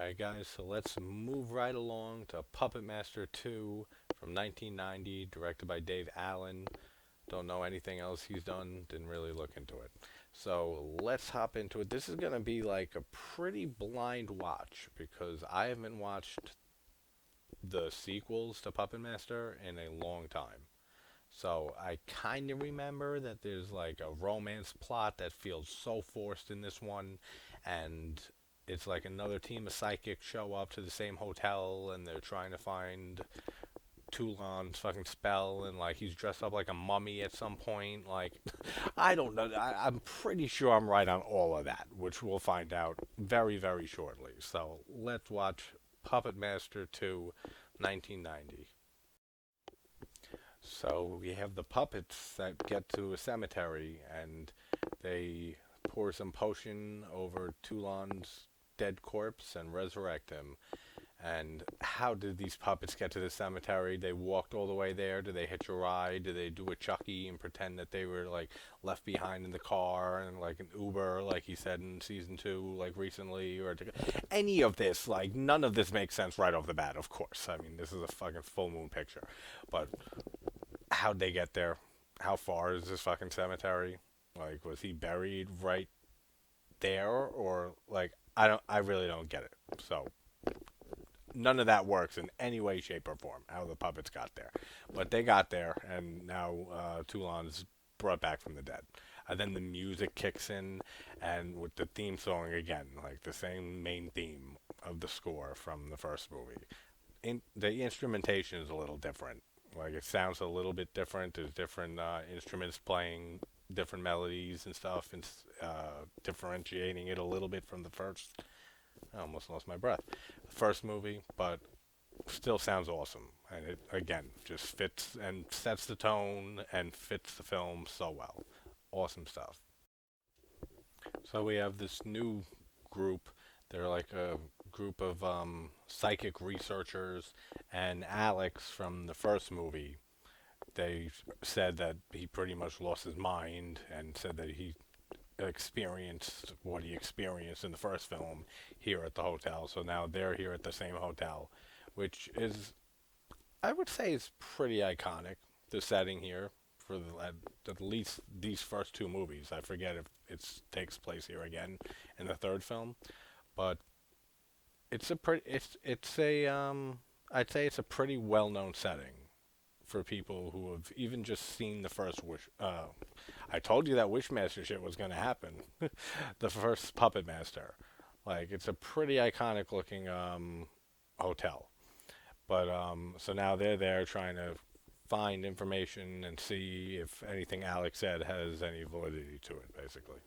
Alright, guys, so let's move right along to Puppet Master 2 from 1990, directed by Dave Allen. Don't know anything else he's done, didn't really look into it. So let's hop into it. This is going to be like a pretty blind watch because I haven't watched the sequels to Puppet Master in a long time. So I kind of remember that there's like a romance plot that feels so forced in this one, and it's like another team of psychics show up to the same hotel, and they're trying to find Toulon's fucking spell, and like he's dressed up like a mummy at some point. Like, I don't know. I'm pretty sure I'm right on all of that, which we'll find out very, very shortly. So let's watch Puppet Master 2, 1990. So we have the puppets that get to a cemetery and they pour some potion over Toulon's dead corpse and resurrect him. And how did these puppets get to the cemetery? They walked all the way there. Did they hitch a ride? Did they do a Chucky and pretend that they were like left behind in the car and like an Uber, like he said in season two, like recently, or any of this? Like none of this makes sense right off the bat. Of course, I mean this is a fucking full moon picture, but how'd they get there? How far is this fucking cemetery? Like, was he buried right there, or like I really don't get it. So none of that works in any way, shape, or form. How the puppets got there, but they got there, and now Toulon's brought back from the dead. And then the music kicks in, and with the theme song again, like the same main theme of the score from the first movie. The instrumentation is a little different. Like it sounds a little bit different. There's different instruments playing different melodies and stuff, and differentiating it a little bit from the first. I almost lost my breath. The first movie, but still sounds awesome. And it again just fits and sets the tone and fits the film so well. Awesome stuff. So we have this new group. They're like a group of psychic researchers, and Alex from the first movie. They said that he pretty much lost his mind and said that he experienced what he experienced in the first film here at the hotel. So now they're here at the same hotel, which is, I would say, is pretty iconic. The setting here for at least these first two movies. I forget if it takes place here again in the third film, but it's a I'd say it's a pretty well known setting for people who have even just seen the first Wish. I told you that Wishmaster shit was going to happen. The first Puppet Master, like it's a pretty iconic looking hotel. But so now they're there trying to find information and see if anything Alex said has any validity to it, basically.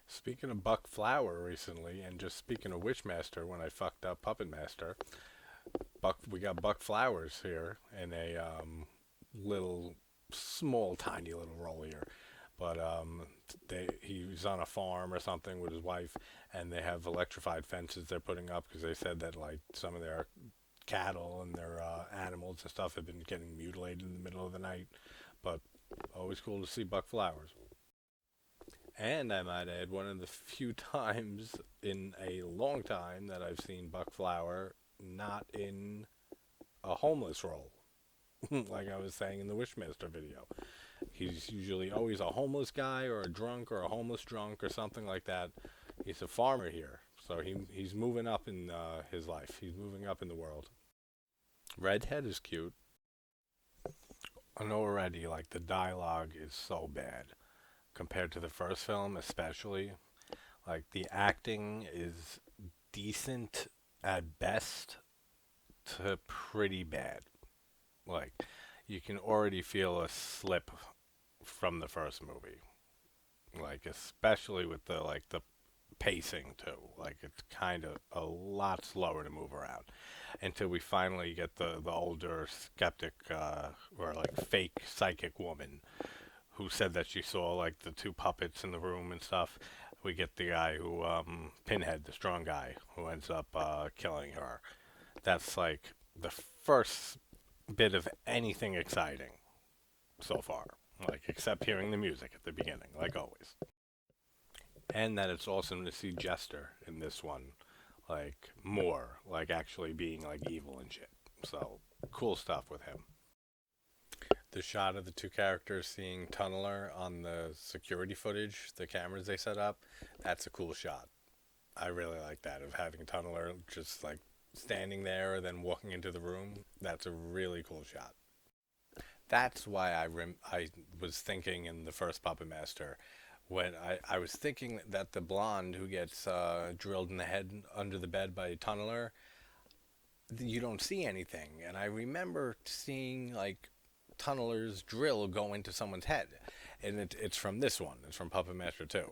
Speaking of Buck Flower recently, and just speaking of Wishmaster, when I fucked up Puppet Master, we got Buck Flowers here in a little small, tiny little role here. But he was on a farm or something with his wife, and they have electrified fences they're putting up because they said that like some of their cattle and their animals and stuff have been getting mutilated in the middle of the night. But always cool to see Buck Flowers. And I might add, one of the few times in a long time that I've seen Buck Flower not in a homeless role, like I was saying in the Wishmaster video. He's usually always a homeless guy or a drunk or a homeless drunk or something like that. He's a farmer here, so he's moving up in his life. He's moving up in the world. Redhead is cute. I know already, like the dialogue is so bad compared to the first film, especially. Like the acting is decent at best to pretty bad. Like you can already feel a slip from the first movie. Like especially with the pacing too. Like it's kind of a lot slower to move around until we finally get the older skeptic or like fake psychic woman who said that she saw like the two puppets in the room and stuff. We get the guy who Pinhead, the strong guy, who ends up killing her. That's like the first bit of anything exciting so far. Like except hearing the music at the beginning, like always. And that it's awesome to see Jester in this one. like more, like actually being like evil and shit. So cool stuff with him. The shot of the two characters seeing Tunneler on the security footage, the cameras they set up, that's a cool shot. I really like that of having Tunneler just like standing there and then walking into the room. That's a really cool shot. That's why I was thinking in the first Puppet Master when I was thinking that the blonde who gets drilled in the head under the bed by Tunneler, you don't see anything. And I remember seeing like Tunneler's drill go into someone's head. And it's from this one. It's from Puppet Master 2.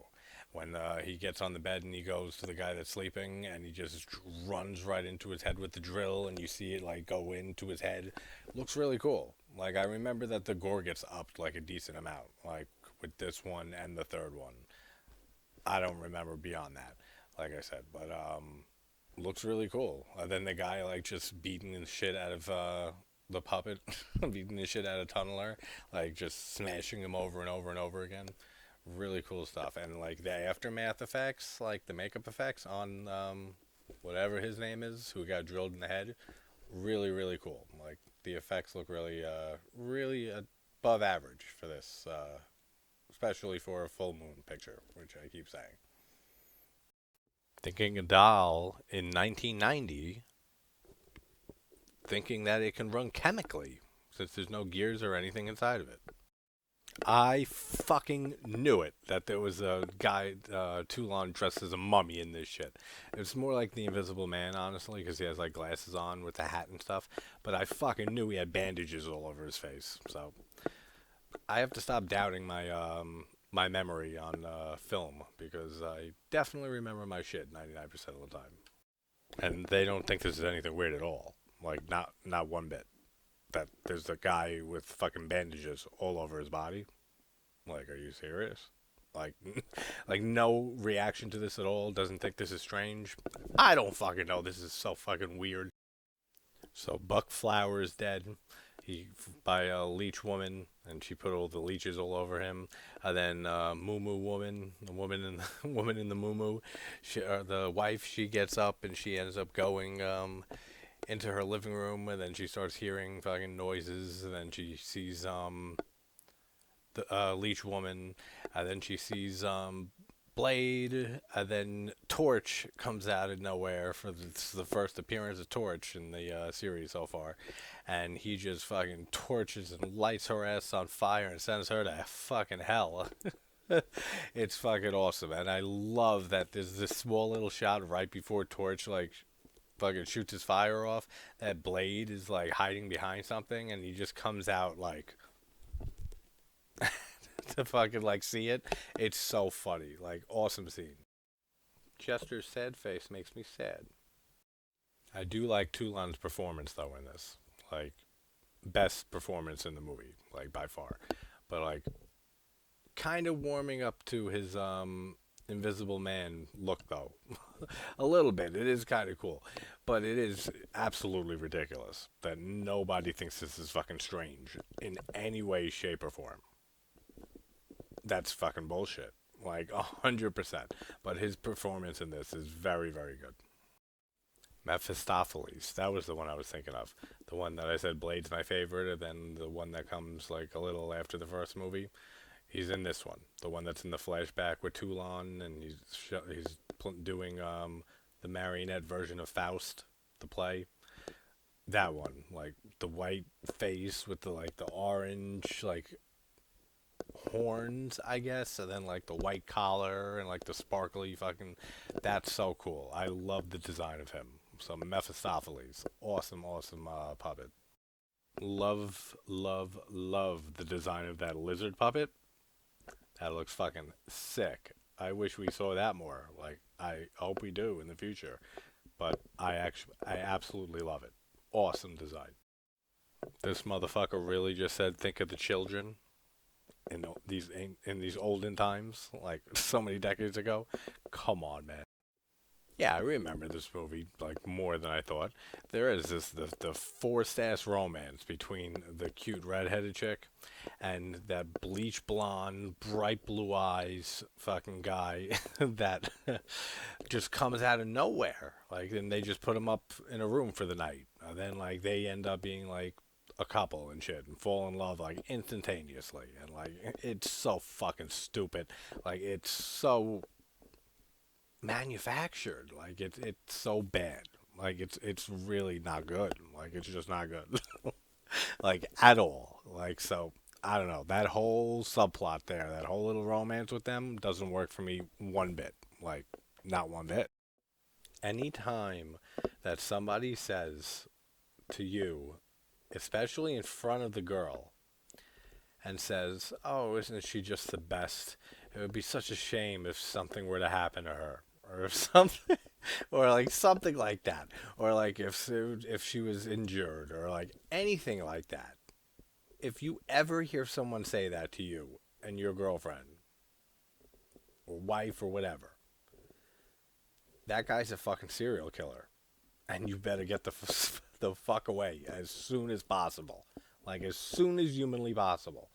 When he gets on the bed and he goes to the guy that's sleeping and he just runs right into his head with the drill and you see it like go into his head. Looks really cool. Like I remember that the gore gets upped like a decent amount, like with this one and the third one. I don't remember beyond that, like I said, but looks really cool. Then the guy like just beating the shit out of the puppet, beating the shit out of Tunneler, like just smashing him over and over and over again. Really cool stuff. And like the aftermath effects, like the makeup effects on whatever his name is, who got drilled in the head, really really cool. Like the effects look really really above average for this, especially for a full moon picture, which I keep saying. Thinking a doll in 1990, thinking that it can run chemically since there's no gears or anything inside of it. I fucking knew it that there was a guy, Toulon, dressed as a mummy in this shit. It's more like the Invisible Man, honestly, because he has like glasses on with the hat and stuff. But I fucking knew he had bandages all over his face. So I have to stop doubting my memory on film because I definitely remember my shit 99% of the time. And they don't think this is anything weird at all. Like not one bit. That there's a guy with fucking bandages all over his body. Like, are you serious? Like, like no reaction to this at all. Doesn't think this is strange. I don't fucking know. This is so fucking weird. So Buck Flower is dead. He by a leech woman, and she put all the leeches all over him. And then Moo Moo woman, the woman in the woman in the Moo Moo, the wife, she gets up and she ends up going into her living room, and then she starts hearing fucking noises, and then she sees the leech woman, and then she sees Blade, and then Torch comes out of nowhere for the first appearance of Torch in the series so far, and he just fucking torches and lights her ass on fire and sends her to fucking hell. It's fucking awesome, and I love that there's this small little shot right before Torch like fucking shoots his fire off. That Blade is like hiding behind something, and he just comes out like to fucking like see it. It's so funny, like awesome scene. Chester's sad face makes me sad. I do like Toulon's performance though in this, like best performance in the movie, like by far. But like kind of warming up to his Invisible Man look though. A little bit. It is kind of cool, but it is absolutely ridiculous that nobody thinks this is fucking strange in any way, shape, or form. That's fucking bullshit. Like 100%. But his performance in this is very, very good. Mephistopheles. That was the one I was thinking of. The one that I said Blade's my favorite, and then the one that comes like a little after the first movie. He's in this one, the one that's in the flashback with Toulon, and he's doing the marionette version of Faust, the play. That one, like the white face with the like the orange like horns, I guess, and then like the white collar and like the sparkly fucking. That's so cool. I love the design of him. So Mephistopheles, awesome, awesome puppet. Love, love, love the design of that lizard puppet. That looks fucking sick. I wish we saw that more. Like, I hope we do in the future. But I absolutely love it. Awesome design. This motherfucker really just said, "Think of the children." In these olden times, like so many decades ago. Come on, man. Yeah, I remember this movie like more than I thought. There is the forced ass romance between the cute redheaded chick and that bleach blonde, bright blue eyes fucking guy that just comes out of nowhere. Like, and they just put them up in a room for the night. And then, like, they end up being, like, a couple and shit and fall in love, like, instantaneously. And, like, it's so fucking stupid. Like, it's so manufactured. Like, it's so bad. Like, it's really not good. Like, it's just not good. Like, at all. Like, so I don't know. That whole subplot there, that whole little romance with them doesn't work for me one bit. Like, not one bit. Anytime that somebody says to you, especially in front of the girl, and says, "Oh, isn't she just the best? It would be such a shame if something were to happen to her." Or if something, or like something like that, or like if she was injured, or like anything like that. If you ever hear someone say that to you and your girlfriend or wife or whatever, that guy's a fucking serial killer, and you better get the fuck away as soon as possible, like as soon as humanly possible.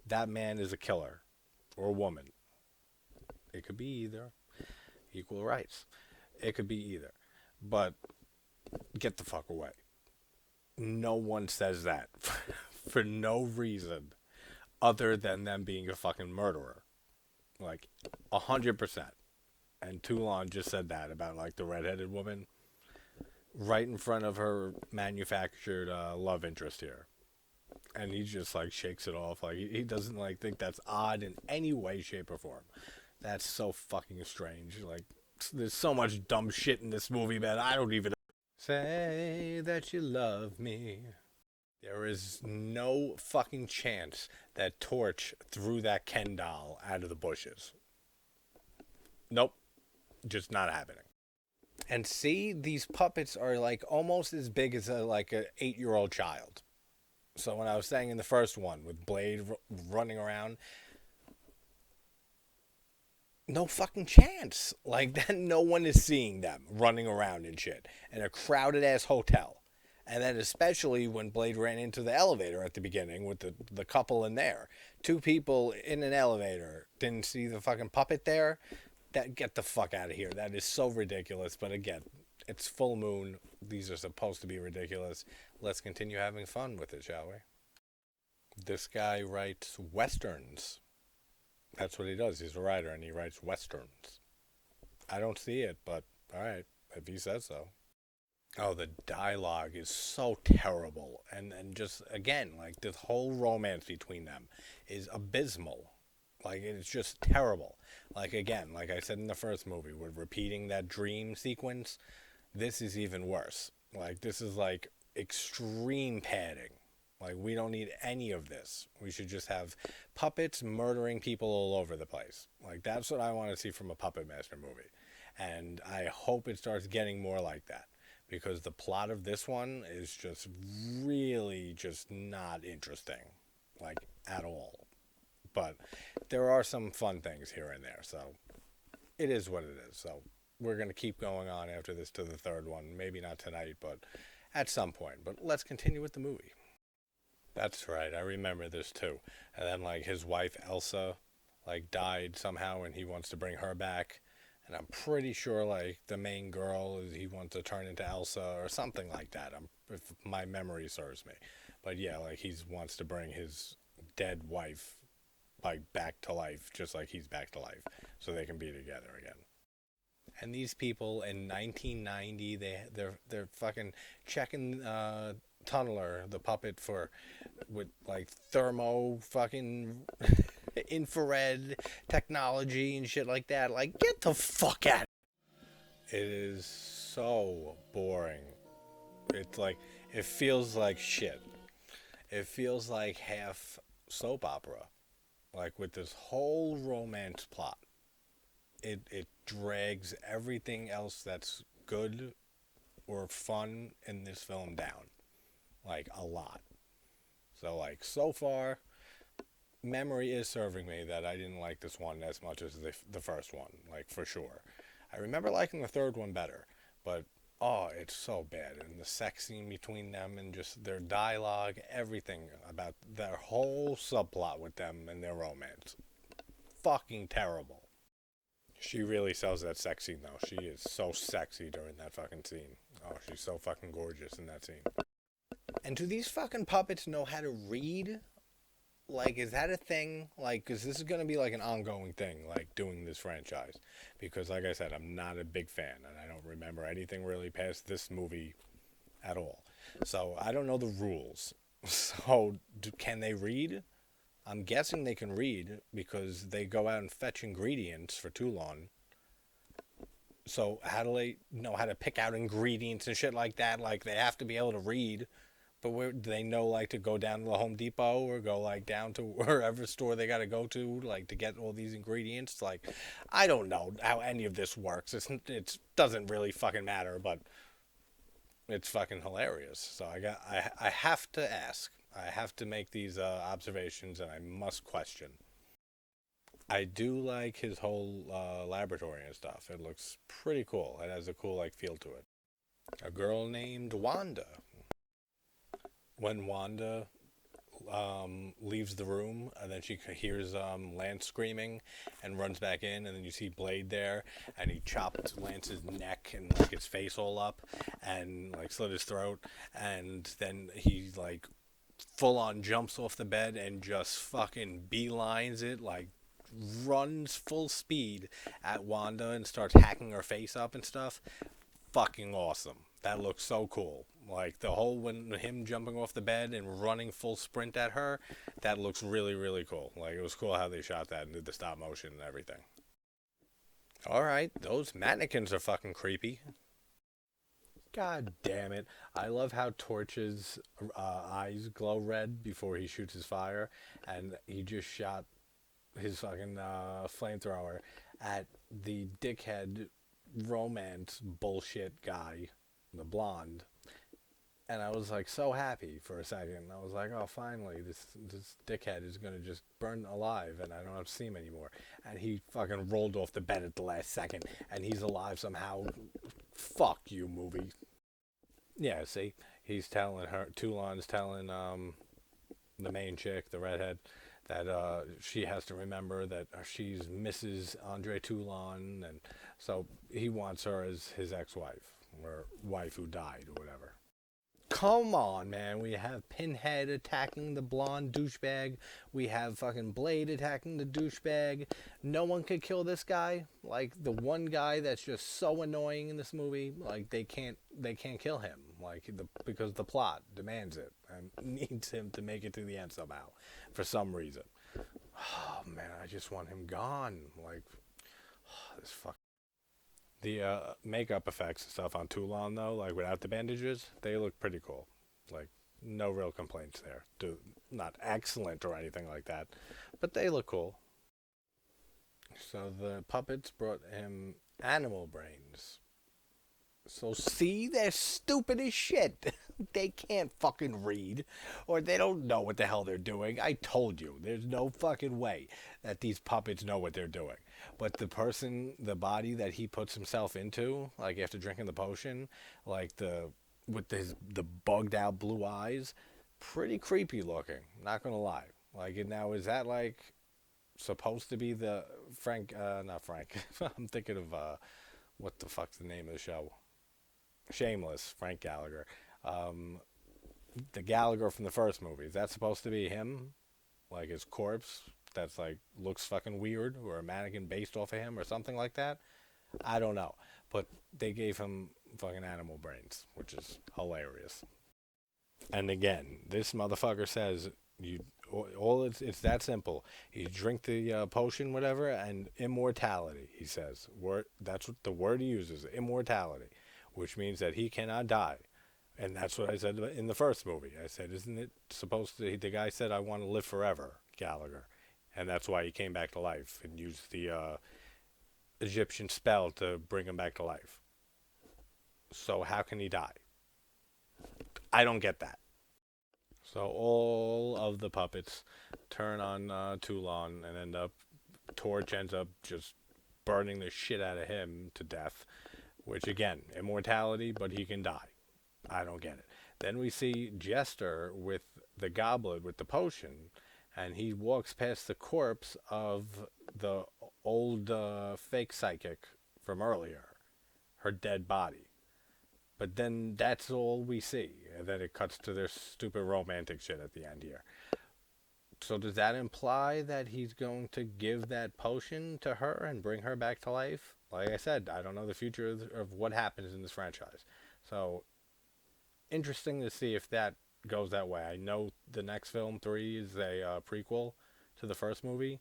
That man is a killer, or a woman. It could be either. Equal rights. It could be either. But get the fuck away. No one says that for no reason other than them being a fucking murderer. Like, 100%. And Toulon just said that about, like, the redheaded woman right in front of her manufactured love interest here. And he just, like, shakes it off. Like, he doesn't, like, think that's odd in any way, shape, or form. That's so fucking strange. Like, there's so much dumb shit in this movie, man. I don't even say that you love me. There is no fucking chance that Torch threw that Ken doll out of the bushes. Nope. Just not happening. And see, these puppets are like almost as big as like an 8-year-old child. So when I was saying in the first one with Blade running around, no fucking chance. Like that, no one is seeing them running around and shit in a crowded ass hotel. And then especially when Blade ran into the elevator at the beginning with the couple in there. Two people in an elevator. Didn't see the fucking puppet there. That, get the fuck out of here. That is so ridiculous. But again, it's full moon. These are supposed to be ridiculous. Let's continue having fun with it, shall we? This guy writes westerns. That's what he does. He's a writer and he writes westerns. I don't see it, but alright, if he says so. Oh, the dialogue is so terrible. And just, again, like, the whole romance between them is abysmal. Like, it's just terrible. Like, again, like I said in the first movie, with repeating that dream sequence, this is even worse. Like, this is, like, extreme padding. Like, we don't need any of this. We should just have puppets murdering people all over the place. Like, that's what I want to see from a Puppet Master movie. And I hope it starts getting more like that. Because the plot of this one is just really just not interesting. Like, at all. But there are some fun things here and there. So, it is what it is. So, we're going to keep going on after this to the third one. Maybe not tonight, but at some point. But let's continue with the movie. That's right. I remember this too. And then like his wife Elsa like died somehow and he wants to bring her back. And I'm pretty sure like the main girl is he wants to turn into Elsa or something like that. If my memory serves me. But yeah, like he wants to bring his dead wife like back to life just like he's back to life so they can be together again. And these people in 1990 they're fucking checking Tunneler, the puppet, for with like thermo fucking infrared technology and shit like that. Like, get the fuck out. It is so boring. It's like it feels like shit. It feels like half soap opera. Like with this whole romance plot. It drags everything else that's good or fun in this film down. Like, a lot. So, like, so far, memory is serving me that I didn't like this one as much as the first one. Like, for sure. I remember liking the third one better. But, oh, it's so bad. And the sex scene between them and just their dialogue, everything about their whole subplot with them and their romance. Fucking terrible. She really sells that sex scene, though. She is so sexy during that fucking scene. Oh, she's so fucking gorgeous in that scene. And do these fucking puppets know how to read? Like, is that a thing? Like, because this is going to be like an ongoing thing, like doing this franchise. Because, like I said, I'm not a big fan, and I don't remember anything really past this movie at all. So I don't know the rules. So, can they read? I'm guessing they can read because they go out and fetch ingredients for Toulon. So how do they know how to pick out ingredients and shit like that? Like they have to be able to read, but where do they know like to go down to the Home Depot or go like down to wherever store they got to go to like to get all these ingredients? Like I don't know how any of this works. It doesn't really fucking matter, but it's fucking hilarious. So I have to ask. I have to make these observations, and I must question. I do like his whole laboratory and stuff. It looks pretty cool. It has a cool like feel to it. A girl named Wanda. When Wanda leaves the room, and then she hears Lance screaming, and runs back in, and then you see Blade there, and he chopped Lance's neck and like his face all up, and like slit his throat, and then he like full on jumps off the bed and just fucking beelines it, like runs full speed at Wanda and starts hacking her face up and stuff. Fucking awesome. That looks so cool. Like the whole when him jumping off the bed and running full sprint at her, that looks really really cool. Like it was cool how they shot that and did the stop motion and everything. All right, those mannequins are fucking creepy. God damn it. I love how Torch's eyes glow red before he shoots his fire, and he just shot his fucking flamethrower at the dickhead romance bullshit guy, the blonde. And I was like so happy for a second. I was like, oh, finally, this dickhead is gonna just burn alive, and I don't have to see him anymore. And he fucking rolled off the bed at the last second, and he's alive somehow. Fuck you, movie. Yeah, see, he's telling her, Toulon's telling the main chick, the redhead, that she has to remember that she's Mrs. Andre Toulon, and so he wants her as his ex-wife or wife who died or whatever. Come on, man. We have Pinhead attacking the blonde douchebag. We have fucking Blade attacking the douchebag. No one could kill this guy. Like the one guy that's just so annoying in this movie. Like they can't kill him. Like because the plot demands it and needs him to make it to the end somehow, for some reason. Oh man, I just want him gone. Like this fuck. The makeup effects and stuff on Toulon, though, like without the bandages, they look pretty cool. Like, no real complaints there. Not excellent or anything like that, but they look cool. So the puppets brought him animal brains. So see, they're stupid as shit. They can't fucking read, or they don't know what the hell they're doing. I told you, there's no fucking way that these puppets know what they're doing. But the person, the body that he puts himself into, like after drinking the potion, like with the bugged out blue eyes, pretty creepy looking. Not gonna lie. Like now, is that like supposed to be the Frank? Not Frank. I'm thinking of what the fuck's the name of the show? Shameless, Frank Gallagher. Um, the Gallagher from the first movie. Is that supposed to be him? Like his corpse that's like looks fucking weird, or a mannequin based off of him or something like that? I don't know. But they gave him fucking animal brains, which is hilarious. And again, this motherfucker says you all it's that simple. You drink the potion, whatever, and immortality. He says word. That's what the word he uses, immortality, which means that he cannot die. And that's what I said in the first movie. I said, isn't it supposed to? The guy said, I want to live forever, Gallagher. And that's why he came back to life and used the Egyptian spell to bring him back to life. So how can he die? I don't get that. So all of the puppets turn on Toulon and Torch ends up just burning the shit out of him to death. Which again, immortality, but he can die. I don't get it. Then we see Jester with the goblet with the potion, and he walks past the corpse of the old fake psychic from earlier, her dead body. But then that's all we see. And then it cuts to their stupid romantic shit at the end here. So does that imply that he's going to give that potion to her and bring her back to life? Like I said, I don't know the future of what happens in this franchise. So interesting to see if that goes that way. I know the next film, 3, is a prequel to the first movie.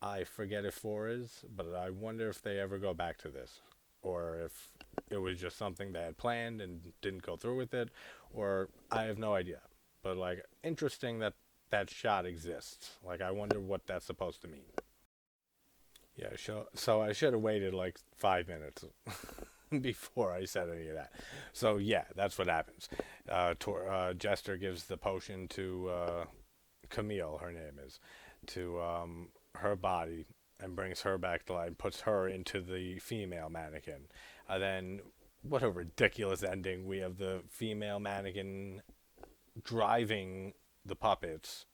I forget if 4 is, but I wonder if they ever go back to this. Or if it was just something they had planned and didn't go through with it. Or I have no idea. But, like, interesting that that shot exists. Like, I wonder what that's supposed to mean. Yeah, so I should have waited like 5 minutes before I said any of that. So yeah, that's what happens. Jester gives the potion to Camille, her name is, to her body and brings her back to life, puts her into the female mannequin. And then, what a ridiculous ending. We have the female mannequin driving the puppets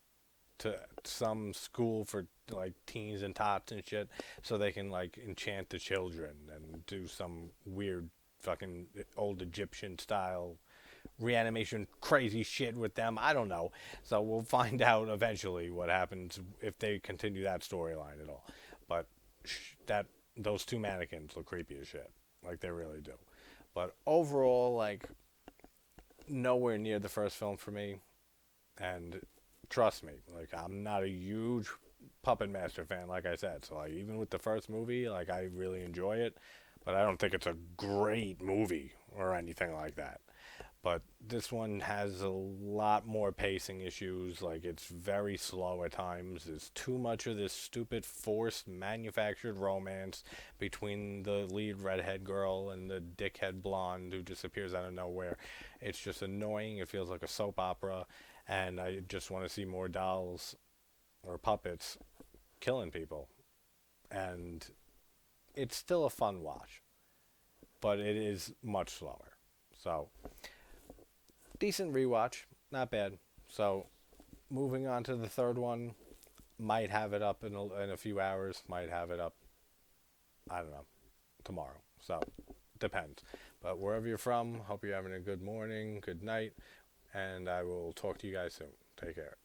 to some school for like teens and tots and shit, so they can like enchant the children and do some weird fucking old Egyptian style reanimation crazy shit with them. I don't know. So we'll find out eventually what happens if they continue that storyline at all. But that those two mannequins look creepy as shit, like they really do. But overall, like nowhere near the first film for me, and trust me, like I'm not a huge Puppet Master fan, like I said. So like even with the first movie, like I really enjoy it, but I don't think it's a great movie or anything like that. But this one has a lot more pacing issues. Like it's very slow at times. There's too much of this stupid forced manufactured romance between the lead redhead girl and the dickhead blonde who just appears out of nowhere. It's just annoying. It feels like a soap opera, and I just want to see more dolls or puppets killing people. And it's still a fun watch, but it is much slower. So decent rewatch, not bad. So moving on to the third one, might have it up in a few hours, might have it up, I don't know, tomorrow. So depends. But wherever you're from, hope you're having a good morning, good night, and I will talk to you guys soon. Take care.